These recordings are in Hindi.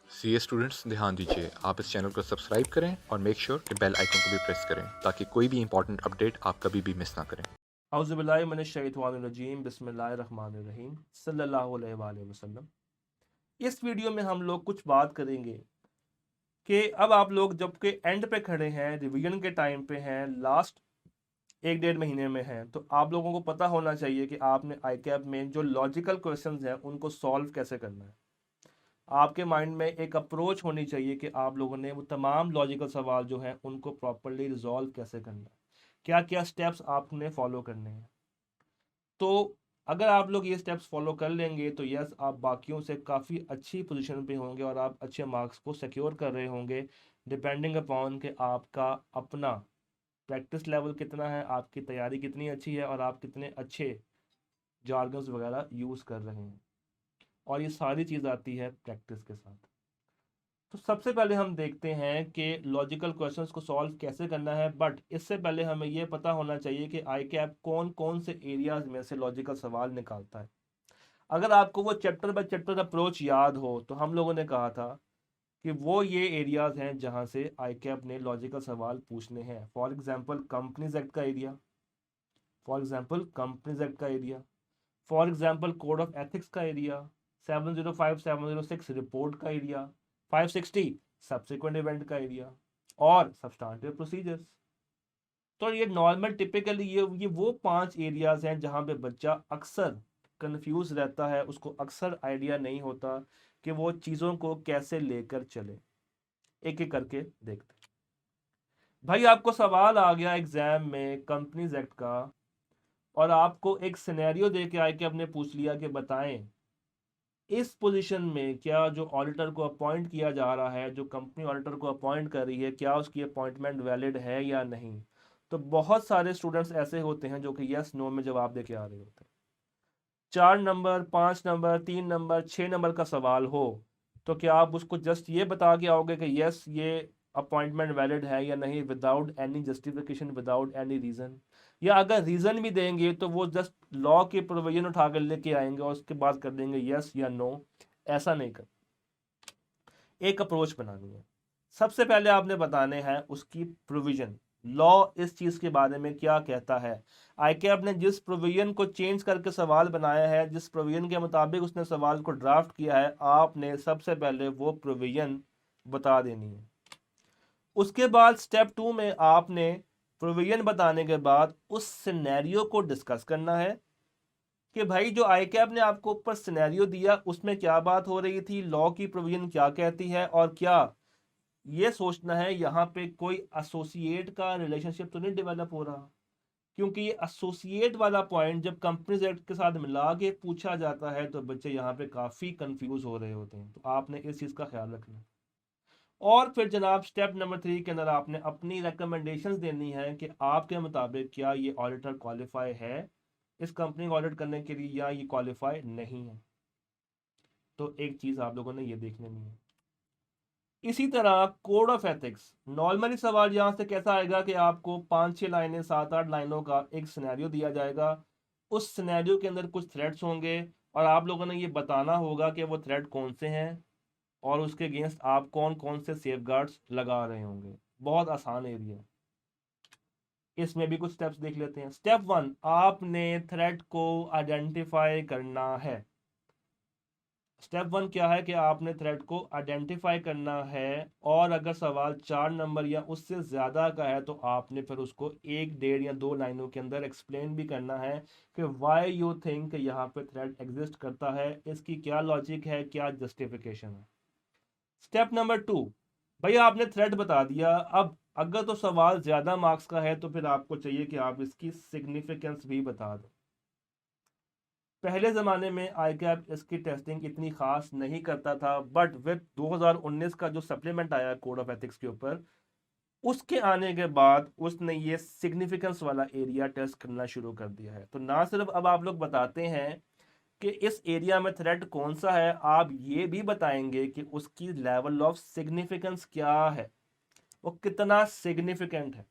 सीए स्टूडेंट्स ध्यान दीजिए, आप इस चैनल को सब्सक्राइब करें और मेक श्योर कि बेल आइकन को भी प्रेस करें ताकि कोई भी इंपॉर्टेंट अपडेट आप कभी भी मिस ना करें। औज़ुबिल्लाहिमिनश्शैतानिर्रजीम बिस्मिल्लाहिर्रहमानिर्रहीम सल्लल्लाहु अलैहि वसल्लम। इस वीडियो में हम लोग कुछ बात करेंगे कि अब आप लोग जब के एंड पे खड़े हैं, रिवीजन के टाइम पे हैं, लास्ट एक डेढ़ महीने में हैं, तो आप लोगों को पता होना चाहिए कि आपने आई कैप में जो लॉजिकल क्वेश्चंस हैं उनको सॉल्व कैसे करना है। आपके माइंड में एक अप्रोच होनी चाहिए कि आप लोगों ने वो तमाम लॉजिकल सवाल जो हैं उनको प्रॉपरली रिजॉल्व कैसे करना है, क्या क्या स्टेप्स आपने फॉलो करने हैं। तो अगर आप लोग ये स्टेप्स फॉलो कर लेंगे तो यस, आप बाकियों से काफ़ी अच्छी पोजीशन पे होंगे और आप अच्छे मार्क्स को सिक्योर कर रहे होंगे, डिपेंडिंग अपॉन कि आपका अपना प्रैक्टिस लेवल कितना है, आपकी तैयारी कितनी अच्छी है और आप कितने अच्छे जार्गन्स वगैरह यूज़ कर रहे हैं। और ये सारी चीज़ आती है प्रैक्टिस के साथ। तो सबसे पहले हम देखते हैं कि लॉजिकल क्वेश्चंस को सॉल्व कैसे करना है, बट इससे पहले हमें यह पता होना चाहिए कि आई कैप कौन कौन से एरियाज में से लॉजिकल सवाल निकालता है। अगर आपको वो चैप्टर बाय चैप्टर अप्रोच याद हो तो हम लोगों ने कहा था कि वो ये एरियाज हैं जहां से आई कैप ने लॉजिकल सवाल पूछने हैं। फॉर एग्जाम्पल कंपनीज एक्ट का area, for example companies act का area, for example code of ethics का एरिया, 705 706 रिपोर्ट का एरिया, 560 सब्सिक्वेंट इवेंट का एरिया और सब्सटेंटिव प्रोसीजर्स। तो ये नॉर्मल टिपिकली ये वो 5 एरियाज हैं जहां पे बच्चा अक्सर कंफ्यूज रहता है, उसको अक्सर आइडिया नहीं होता कि वो चीज़ों को कैसे लेकर चले। एक एक करके देखते हैं। भाई आपको सवाल आ गया एग्जाम में कंपनीज एक्ट का और आपको एक सिनेरियो दे के आए कि आपने पूछ लिया कि बताएं इस पोजीशन में क्या जो ऑडिटर को अपॉइंट किया जा रहा है, जो कंपनी ऑडिटर को अपॉइंट कर रही है, क्या उसकी अपॉइंटमेंट वैलिड है या नहीं। तो बहुत सारे स्टूडेंट्स ऐसे होते हैं जो कि यस नो में जवाब देके आ रहे होते हैं। 4 नंबर, 5 नंबर, 3 नंबर, 6 नंबर का सवाल हो तो क्या आप उसको जस्ट ये बता के आओगे कि यस ये अपॉइंटमेंट वैलिड है या नहीं, without any justification, without any reason. या अगर रीजन भी देंगे तो वो जस्ट लॉ के प्रोविजन उठा कर लेके आएंगे और उसके बाद कर देंगे यस या नो। ऐसा नहीं कर, एक अप्रोच बनानी है। सबसे पहले आपने बताने हैं उसकी प्रोविजन, लॉ इस चीज के बारे में क्या कहता है। आईकेएफ ने जिस प्रोविजन को चेंज करके सवाल बनाया है, जिस प्रोविजन के मुताबिक उसने सवाल को ड्राफ्ट किया है, आपने सबसे पहले वो प्रोविजन बता देनी है। उसके बाद स्टेप 2 में आपने प्रोविजन बताने के बाद उस सिनेरियो को डिस्कस करना है कि भाई जो आई कैप ने आपको ऊपर सिनेरियो दिया उसमें क्या बात हो रही थी, लॉ की प्रोविजन क्या कहती है, और क्या ये सोचना है यहाँ पे कोई एसोसिएट का रिलेशनशिप तो नहीं डेवलप हो रहा। क्योंकि ये एसोसिएट वाला पॉइंट जब कंपनीज एक्ट के साथ मिला के पूछा जाता है तो बच्चे यहाँ पे काफी कंफ्यूज हो रहे होते हैं। तो आपने इस चीज का ख्याल रखना है। और फिर जनाब स्टेप नंबर 3 के अंदर आपने अपनी रिकमेंडेशंस देनी है कि आपके मुताबिक क्या ये ऑडिटर क्वालिफाई है इस कंपनी को ऑडिट करने के लिए या ये क्वालिफाई नहीं है। तो एक चीज आप लोगों ने ये देख लेनी है। इसी तरह कोड ऑफ एथिक्स, नॉर्मली सवाल यहां से कैसा आएगा कि आपको 5-6 लाइनें, 7-8 लाइनों का एक सिनेरियो दिया जाएगा। उस सिनेरियो के अंदर कुछ थ्रेड्स होंगे और आप लोगों ने ये बताना होगा कि वो थ्रेड कौन से हैं और उसके अगेंस्ट आप कौन कौन से सेफगार्ड्स लगा रहे होंगे। बहुत आसान एरिया है। इसमें भी कुछ स्टेप्स देख लेते हैं। स्टेप 1, आपने थ्रेड को आइडेंटिफाई करना है। स्टेप 1 क्या है कि आपने थ्रेड को आइडेंटिफाई करना है और अगर सवाल 4 नंबर या उससे ज़्यादा का है तो आपने फिर उसको 1, 1.5 या 2 लाइनों के अंदर एक्सप्लेन भी करना है कि वाई यू थिंक यहाँ पे थ्रेड एग्जिस्ट करता है, इसकी क्या लॉजिक है, क्या जस्टिफिकेशन है। स्टेप नंबर 2, भैया आपने थ्रेड बता दिया, अब अगर तो सवाल ज़्यादा मार्क्स का है तो फिर आपको चाहिए कि आप इसकी सिग्निफिकेंस भी बता दो। पहले ज़माने में आई कैप इसकी टेस्टिंग इतनी खास नहीं करता था, बट विद 2019 का जो सप्लीमेंट आया कोड ऑफ एथिक्स के ऊपर, उसके आने के बाद उसने ये सिग्निफिकेंस वाला एरिया टेस्ट करना शुरू कर दिया है। तो ना सिर्फ अब आप लोग बताते हैं कि इस एरिया में थ्रेड कौन सा है, आप ये भी बताएंगे कि उसकी लेवल ऑफ सिग्निफिकेंस क्या है, वो कितना सिग्निफिकेंट है।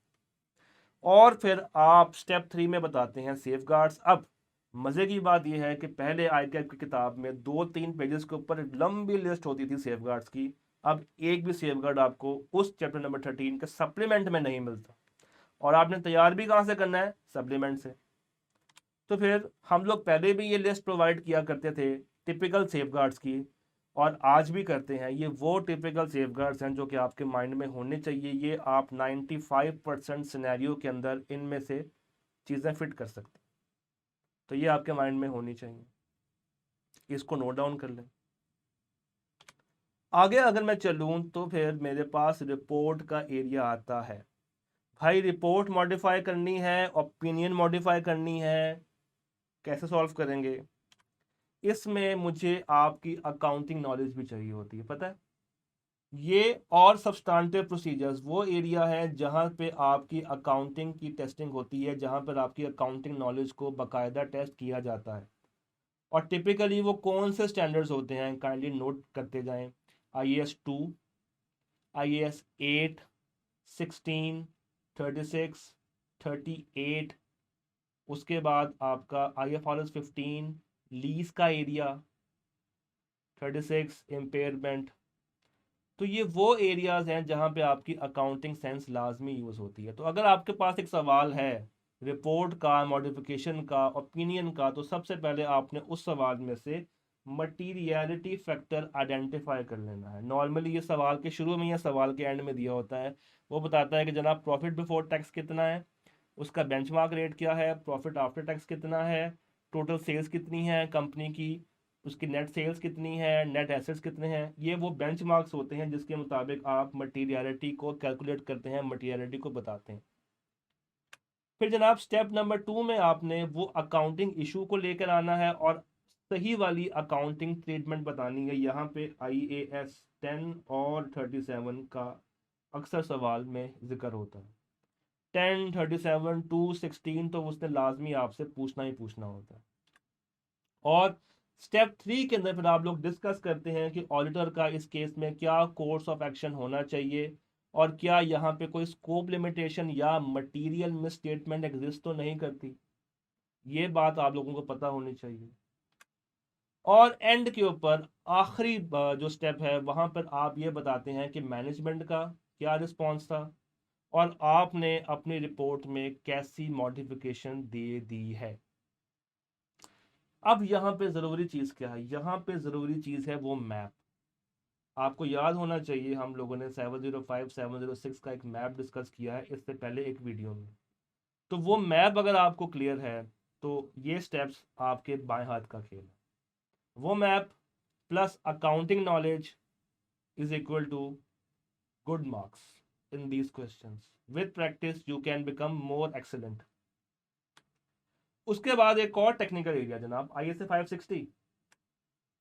और फिर आप स्टेप 3 में बताते हैं सेफगार्ड्स। अब मजे की बात यह है कि पहले आईकैप की किताब में 2-3 पेजेस के ऊपर लंबी लिस्ट होती थी सेफगार्ड्स की, अब एक भी सेफगार्ड आपको उस चैप्टर नंबर 13 के सप्लीमेंट में नहीं मिलता, और आपने तैयार भी कहाँ से करना है, सप्लीमेंट से। तो फिर हम लोग पहले भी ये लिस्ट प्रोवाइड किया करते थे टिपिकल सेफगार्ड्स की, और आज भी करते हैं। ये वो टिपिकल सेफगार्ड्स हैं जो कि आपके माइंड में होने चाहिए। ये आप 95% सिनेरियो के अंदर इनमें से चीज़ें फिट कर सकते हैं, तो ये आपके माइंड में होनी चाहिए, इसको नोट डाउन कर लें। आगे अगर मैं चलूँ तो फिर मेरे पास रिपोर्ट का एरिया आता है। भाई रिपोर्ट मॉडिफाई करनी है, ओपिनियन मॉडिफाई करनी है, कैसे सॉल्व करेंगे? इसमें मुझे आपकी अकाउंटिंग नॉलेज भी चाहिए होती है, पता है। ये और सब्सटेंटिव प्रोसीजर्स वो एरिया है जहां पे आपकी अकाउंटिंग की टेस्टिंग होती है, जहां पर आपकी अकाउंटिंग नॉलेज को बाकायदा टेस्ट किया जाता है। और टिपिकली वो कौन से स्टैंडर्ड्स होते हैं, काइंडली नोट करते जाएं। IAS 2, IAS 8, 16, 36, 38, उसके बाद आपका IFRS 15, लीज का एरिया, 36 इम्पेयरमेंट। तो ये वो एरियाज हैं जहां पे आपकी अकाउंटिंग सेंस लाजमी यूज़ होती है। तो अगर आपके पास एक सवाल है रिपोर्ट का, मॉडिफिकेशन का, ओपिनियन का, तो सबसे पहले आपने उस सवाल में से मटीरियलिटी फैक्टर आइडेंटिफाई कर लेना है। नॉर्मली ये सवाल के शुरू में या सवाल के एंड में दिया होता है। वो बताता है कि जनाब प्रॉफिट बिफोर टैक्स कितना है, उसका बेंचमार्क रेट क्या है, प्रॉफिट आफ्टर टैक्स कितना है, टोटल सेल्स कितनी है कंपनी की, उसकी नेट सेल्स कितनी है, नेट एसेट्स कितने हैं। ये वो बेंचमार्क्स होते हैं जिसके मुताबिक आप मटीरियलिटी को कैलकुलेट करते हैं, मटीरियलिटी को बताते हैं। फिर जनाब स्टेप नंबर 2 में आपने वो अकाउंटिंग इशू को लेकर आना है और सही वाली अकाउंटिंग ट्रीटमेंट बतानी है। यहाँ पे IAS 10 और 37 का अक्सर सवाल में जिक्र होता है। 10, 37 टू 16 तो उसने लाजमी आपसे पूछना ही पूछना होता है। और स्टेप 3 के अंदर फिर आप लोग डिस्कस करते हैं कि ऑडिटर का इस केस में क्या कोर्स ऑफ एक्शन होना चाहिए, और क्या यहाँ पे कोई स्कोप लिमिटेशन या मटेरियल मिसस्टेटमेंट एग्जिस्ट तो नहीं करती। ये बात आप लोगों को पता होनी चाहिए। और एंड के ऊपर आखिरी जो स्टेप है वहां पर आप ये बताते हैं कि मैनेजमेंट का क्या रिस्पॉन्स था और आपने अपनी रिपोर्ट में कैसी मॉडिफिकेशन दे दी है। अब यहाँ पे ज़रूरी चीज़ क्या है, यहाँ पे ज़रूरी चीज़ है वो मैप। आपको याद होना चाहिए हम लोगों ने 705 706 का एक मैप डिस्कस किया है इससे पहले एक वीडियो में। तो वो मैप अगर आपको क्लियर है तो ये स्टेप्स आपके बाएं हाथ का खेल है। वो map plus accounting knowledge is equal to good marks in these questions. With practice you can become more excellent. उसके बाद एक और टेक्निकल एरिया जनाब ISA 560,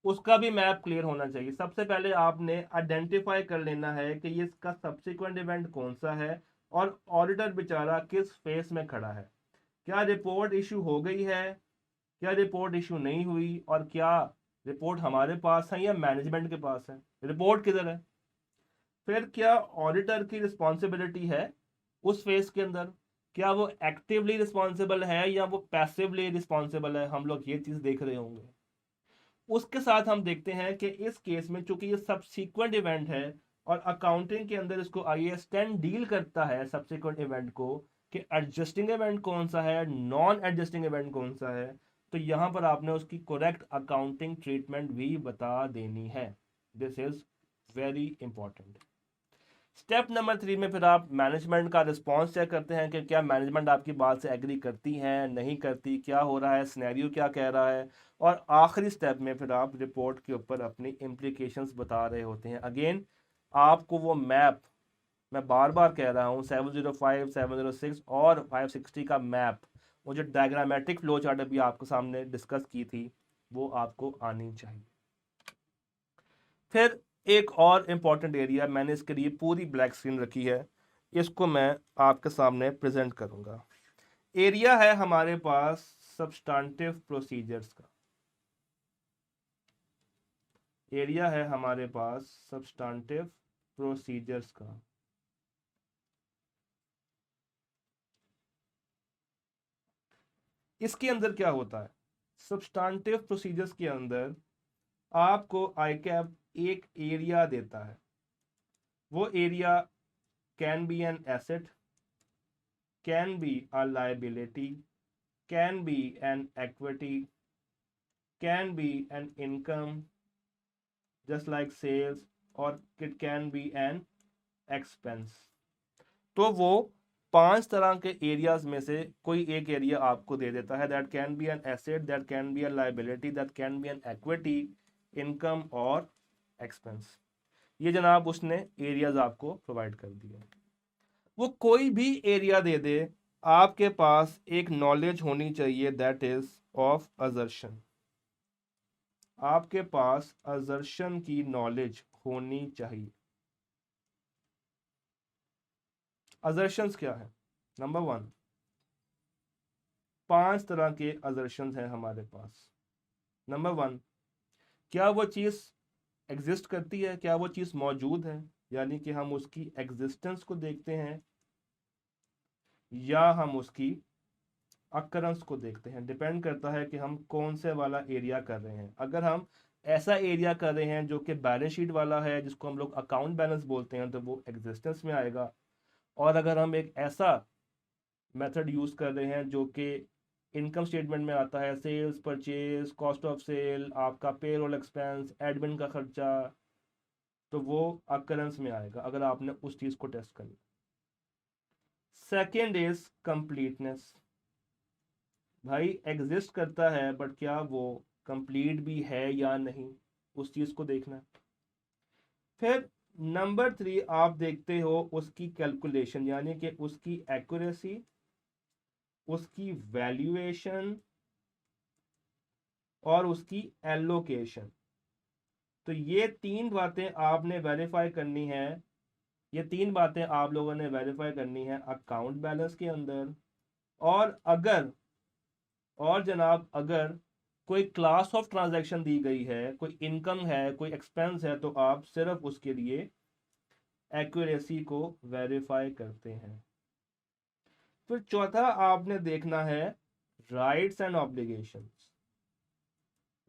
उसका भी मैप क्लियर होना चाहिए। सबसे पहले आपने आइडेंटिफाई कर लेना है कि ये इसका सब्सिक्वेंट इवेंट कौन सा है और ऑडिटर बेचारा किस फेस में खड़ा है। क्या रिपोर्ट इशू हो गई है, क्या रिपोर्ट इशू नहीं हुई, और क्या रिपोर्ट हमारे पास है या मैनेजमेंट के पास है, रिपोर्ट किधर है। फिर क्या ऑडिटर की रिस्पॉन्सिबिलिटी है उस फेस के अंदर, क्या वो एक्टिवली रिस्पॉन्सिबल है या वो पैसिवली रिस्पॉन्सिबल है, हम लोग ये चीज़ देख रहे होंगे। उसके साथ हम देखते हैं कि इस केस में चूंकि ये सब्सिक्वेंट इवेंट है और अकाउंटिंग के अंदर इसको IAS 10 डील करता है सब्सिक्वेंट इवेंट को, कि एडजस्टिंग इवेंट कौन सा है, नॉन एडजस्टिंग इवेंट कौन सा है। तो यहां पर आपने उसकी करेक्ट अकाउंटिंग ट्रीटमेंट भी बता देनी है। This is very important. Step number 3 में फिर आप मैनेजमेंट का रिस्पॉन्स चेक करते हैं कि क्या मैनेजमेंट आपकी बात से एग्री करती है नहीं करती, क्या हो रहा है, सिनेरियो क्या कह रहा है। और आखिरी स्टेप में फिर आप रिपोर्ट के ऊपर अपनी इम्प्लीकेशंस बता रहे होते हैं। अगेन आपको वो मैप, मैं बार बार कह रहा हूँ, 705 706 और 560 का मैप, वो जो डायग्रामेटिक फ्लो चार्ट अभी आपके सामने डिस्कस की थी वो आपको आनी चाहिए। फिर एक और इम्पॉर्टेंट एरिया, मैंने इसके लिए पूरी ब्लैक स्क्रीन रखी है, इसको मैं आपके सामने प्रेजेंट करूंगा। एरिया है हमारे पास सब्सटेंटिव प्रोसीजर्स का। एरिया है हमारे पास सब्सटेंटिव प्रोसीजर्स का। इसके अंदर क्या होता है, सब्सटेंटिव प्रोसीजर्स के अंदर आपको ICAP एक एरिया देता है। वो area can be an asset, can be a liability, can be an equity, can be an income just like sales, और it can be an expense. तो वो 5 तरह के एरियाज में से कोई एक एरिया आपको दे देता है, that can be an asset, that can be an liability, that can be an equity, income और एक्सपेंस। ये जनाब उसने एरियाज आपको प्रोवाइड कर दिए। वो कोई भी एरिया दे दे, आपके पास एक नॉलेज होनी चाहिए, दैट इज ऑफ अजर्शन। आपके पास अजर्शन की नॉलेज होनी चाहिए। अजर्शंस क्या है? नंबर 1, 5 तरह के अजर्शंस हैं हमारे पास। नंबर 1, क्या वो चीज़ एग्जिस्ट करती है, क्या वो चीज़ मौजूद है, यानी कि हम उसकी एग्जिस्टेंस को देखते हैं, या हम उसकी अकरेंस को देखते हैं। डिपेंड करता है कि हम कौन से वाला एरिया कर रहे हैं। अगर हम ऐसा एरिया कर रहे हैं जो कि बैलेंस शीट वाला है, जिसको हम लोग अकाउंट बैलेंस बोलते हैं, तो वो एग्जिस्टेंस में आएगा। और अगर हम एक ऐसा मेथड यूज़ कर रहे हैं जो कि इनकम स्टेटमेंट में आता है, sales, purchase, cost of sale, आपका पेरोल एक्सपेंस, एडमिन का खर्चा, तो वो अकरेंस में आएगा अगर आपने उस चीज़ को टेस्ट करना। Second is completeness. भाई एग्जिस्ट करता है, बट क्या वो कंप्लीट भी है या नहीं, उस चीज़ को देखना है। फिर नंबर 3 आप देखते हो उसकी कैलकुलेशन, यानी कि उसकी एक्यूरेसी, उसकी वैल्यूएशन और उसकी एलोकेशन। तो ये 3 बातें आपने वेरीफाई करनी है। ये 3 बातें आप लोगों ने वेरीफाई करनी है अकाउंट बैलेंस के अंदर। और अगर और जनाब अगर कोई क्लास ऑफ ट्रांजैक्शन दी गई है, कोई इनकम है, कोई एक्सपेंस है, तो आप सिर्फ उसके लिए एक्यूरेसी को वेरीफाई करते हैं। फिर चौथा आपने देखना है rights and obligations.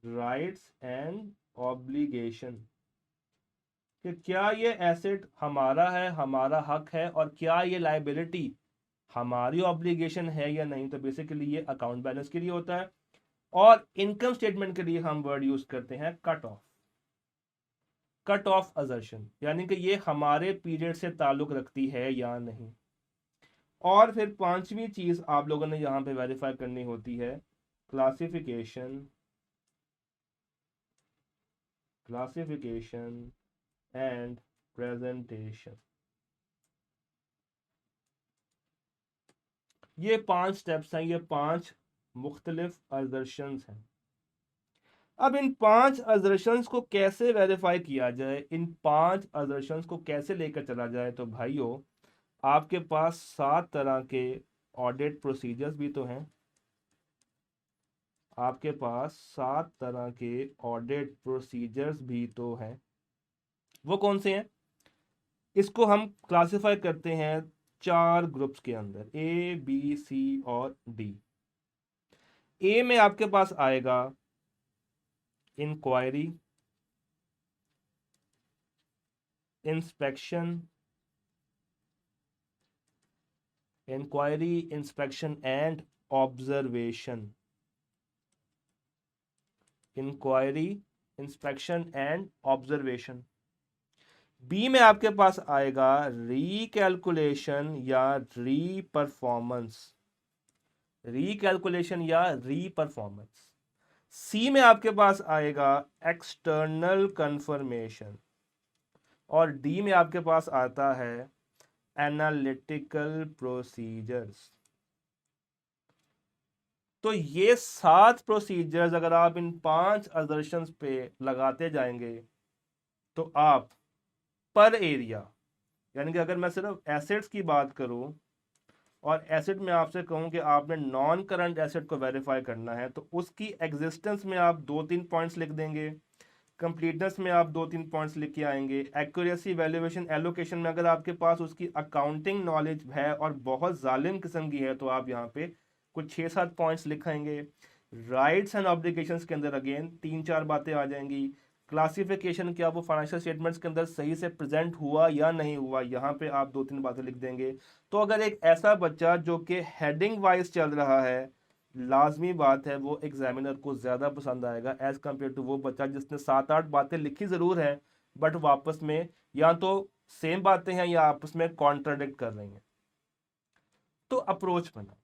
Rights and obligation कि क्या ये एसेट हमारा है, हमारा हक है, और क्या ये लायबिलिटी हमारी ऑब्लिगेशन है या नहीं। तो बेसिकली ये अकाउंट बैलेंस के लिए होता है। और इनकम स्टेटमेंट के लिए हम वर्ड यूज करते हैं कट ऑफ। कट ऑफ अजर्शन, यानी कि ये हमारे पीरियड से ताल्लुक रखती है या नहीं। और फिर 5वीं चीज आप लोगों ने यहां पे वेरीफाई करनी होती है क्लासिफिकेशन। Classification and presentation. ये 5 स्टेप्स हैं, ये 5 मुख्तलिफ अजर्शंस हैं। अब इन 5 अजर्शंस को कैसे वेरीफाई किया जाए, इन 5 अजर्शंस को कैसे लेकर चला जाए, तो भाइयों आपके पास 7 तरह के ऑडिट प्रोसीजर्स भी तो हैं। आपके पास 7 तरह के ऑडिट प्रोसीजर्स भी तो हैं। वो कौन से हैं? इसको हम क्लासिफाई करते हैं 4 ग्रुप्स के अंदर, ए, बी, सी और डी। ए में आपके पास आएगा inquiry, inspection, inquiry, inspection and observation. Inquiry, inspection and observation. B में आपके पास आएगा रीकैलकुलेशन या री परफॉर्मेंस। रीकैलकुलेशन या री परफॉर्मेंस। सी में आपके पास आएगा एक्सटर्नल कंफर्मेशन। और डी में आपके पास आता है एनालिटिकल प्रोसीजर्स। तो ये 7 प्रोसीजर्स अगर आप इन 5 असर्शंस पे लगाते जाएंगे, तो आप पर एरिया, यानी कि अगर मैं सिर्फ एसेट्स की बात करूं और एसेट में आपसे कहूं कि आपने नॉन करंट एसेट को वेरीफाई करना है, तो उसकी एग्जिस्टेंस में आप 2-3 पॉइंट्स लिख देंगे, कंप्लीटनेस में आप 2-3 पॉइंट्स लिख के आएंगे, एक्यूरेसी, वैल्यूएशन, एलोकेशन में अगर आपके पास उसकी अकाउंटिंग नॉलेज है और बहुत जालिम किस्म की है, तो आप यहाँ पे कुछ 6-7 पॉइंट्स लिखाएंगे। राइट्स एंड ऑब्लिगेशंस के अंदर अगेन 3-4 बातें आ जाएंगी। क्लासिफिकेशन क्या वो फाइनेंशियल स्टेटमेंट्स के अंदर सही से प्रेजेंट हुआ या नहीं हुआ, यहाँ पे आप 2-3 बातें लिख देंगे। तो अगर एक ऐसा बच्चा जो कि हेडिंग वाइज चल रहा है, लाजमी बात है वो एग्जामिनर को ज़्यादा पसंद आएगा एज कम्पेयर टू वो बच्चा जिसने 7-8 बातें लिखी ज़रूर हैं बट वापस में या तो सेम बातें हैं या आपस में कॉन्ट्राडिक्ट कर रही हैं। तो अप्रोच बना,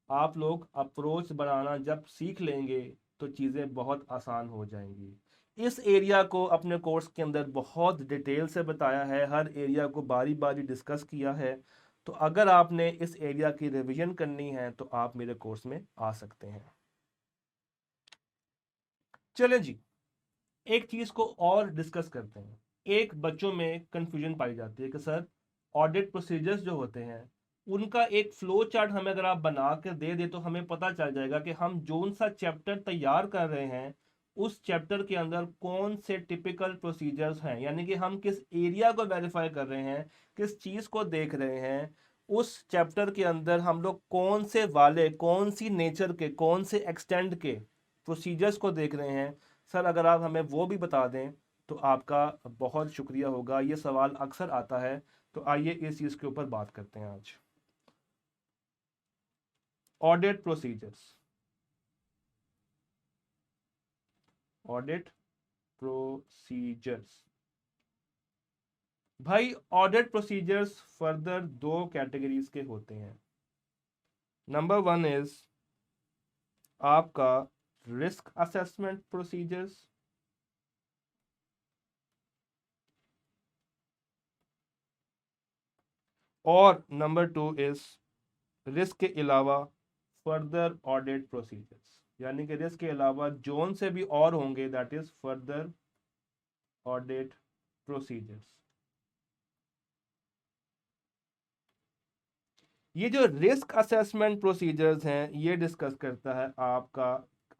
आप लोग अप्रोच बनाना जब सीख लेंगे तो चीज़ें बहुत आसान हो जाएंगी। इस एरिया को अपने कोर्स के अंदर बहुत डिटेल से बताया है, हर एरिया को बारी बारी डिस्कस किया है। तो अगर आपने इस एरिया की रिवीजन करनी है तो आप मेरे कोर्स में आ सकते हैं। चलें जी, एक चीज़ को और डिस्कस करते हैं। एक बच्चों में कंफ्यूजन पाई जाती है कि सर ऑडिट प्रोसीजर्स जो होते हैं उनका एक फ्लो चार्ट हमें अगर आप बना कर दे दे तो हमें पता चल जाएगा कि हम जोन सा चैप्टर तैयार कर रहे हैं उस चैप्टर के अंदर कौन से टिपिकल प्रोसीजर्स हैं, यानी कि हम किस एरिया को वेरीफाई कर रहे हैं, किस चीज़ को देख रहे हैं। उस चैप्टर के अंदर हम लोग कौन से वाले, कौन सी नेचर के, कौन से एक्सटेंड के प्रोसीजर्स को देख रहे हैं। सर अगर आप हमें वो भी बता दें तो आपका बहुत शुक्रिया होगा। ये सवाल अक्सर आता है, तो आइए इस चीज़ के ऊपर बात करते हैं आज। ऑडिट प्रोसीजर्स, ऑडिट प्रोसीजर्स भाई, ऑडिट प्रोसीजर्स फर्दर 2 कैटेगरीज के होते हैं। नंबर 1 इज आपका रिस्क असेसमेंट प्रोसीजर्स, और नंबर 2 इज रिस्क के अलावा फर्दर ऑडिट प्रोसीजर्स, यानी कि रिस्क के अलावा जोन से भी और होंगे, that is further audit procedures. ये जो रिस्क असेसमेंट प्रोसीजर्स हैं ये डिस्कस करता है आपका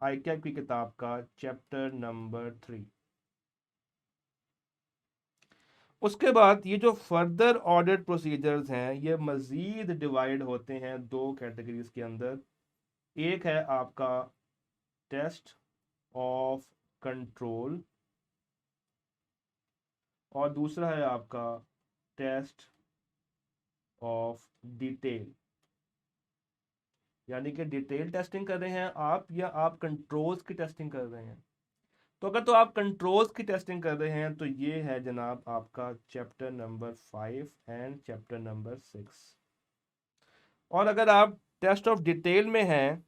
आईकैप की किताब का चैप्टर नंबर 3। उसके बाद ये जो फर्दर ऑडिट प्रोसीजर्स हैं ये मजीद डिवाइड होते हैं 2 कैटेगरीज के अंदर। एक है आपका टेस्ट ऑफ कंट्रोल और दूसरा है आपका टेस्ट ऑफ डिटेल, यानी कि डिटेल टेस्टिंग कर रहे हैं आप या आप कंट्रोल्स की टेस्टिंग कर रहे हैं। तो अगर तो आप कंट्रोल्स की टेस्टिंग कर रहे हैं तो ये है जनाब आपका chapter number 5 and chapter number 6। और अगर आप टेस्ट ऑफ डिटेल में हैं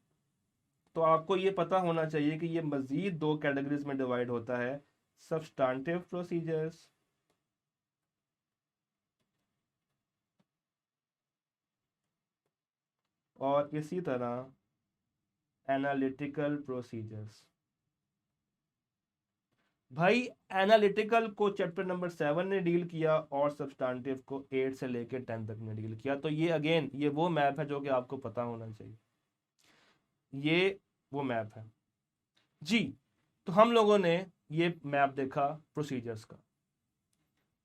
तो आपको ये पता होना चाहिए कि ये मजीद 2 कैटेगरीज में डिवाइड होता है, सब्सटेंटिव प्रोसीजर्स और इसी तरह एनालिटिकल प्रोसीजर्स। भाई एनालिटिकल को चैप्टर नंबर 7 ने डील किया और सब्सटेंटिव को 8 से लेकर 10 तक ने डील किया। तो ये अगेन ये वो मैप है जो कि आपको पता होना चाहिए, ये वो मैप है जी। तो हम लोगों ने ये मैप देखा प्रोसीजर्स का।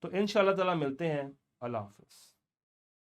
तो इंशाल्लाह ताला मिलते हैं। अल्लाह हाफिज़।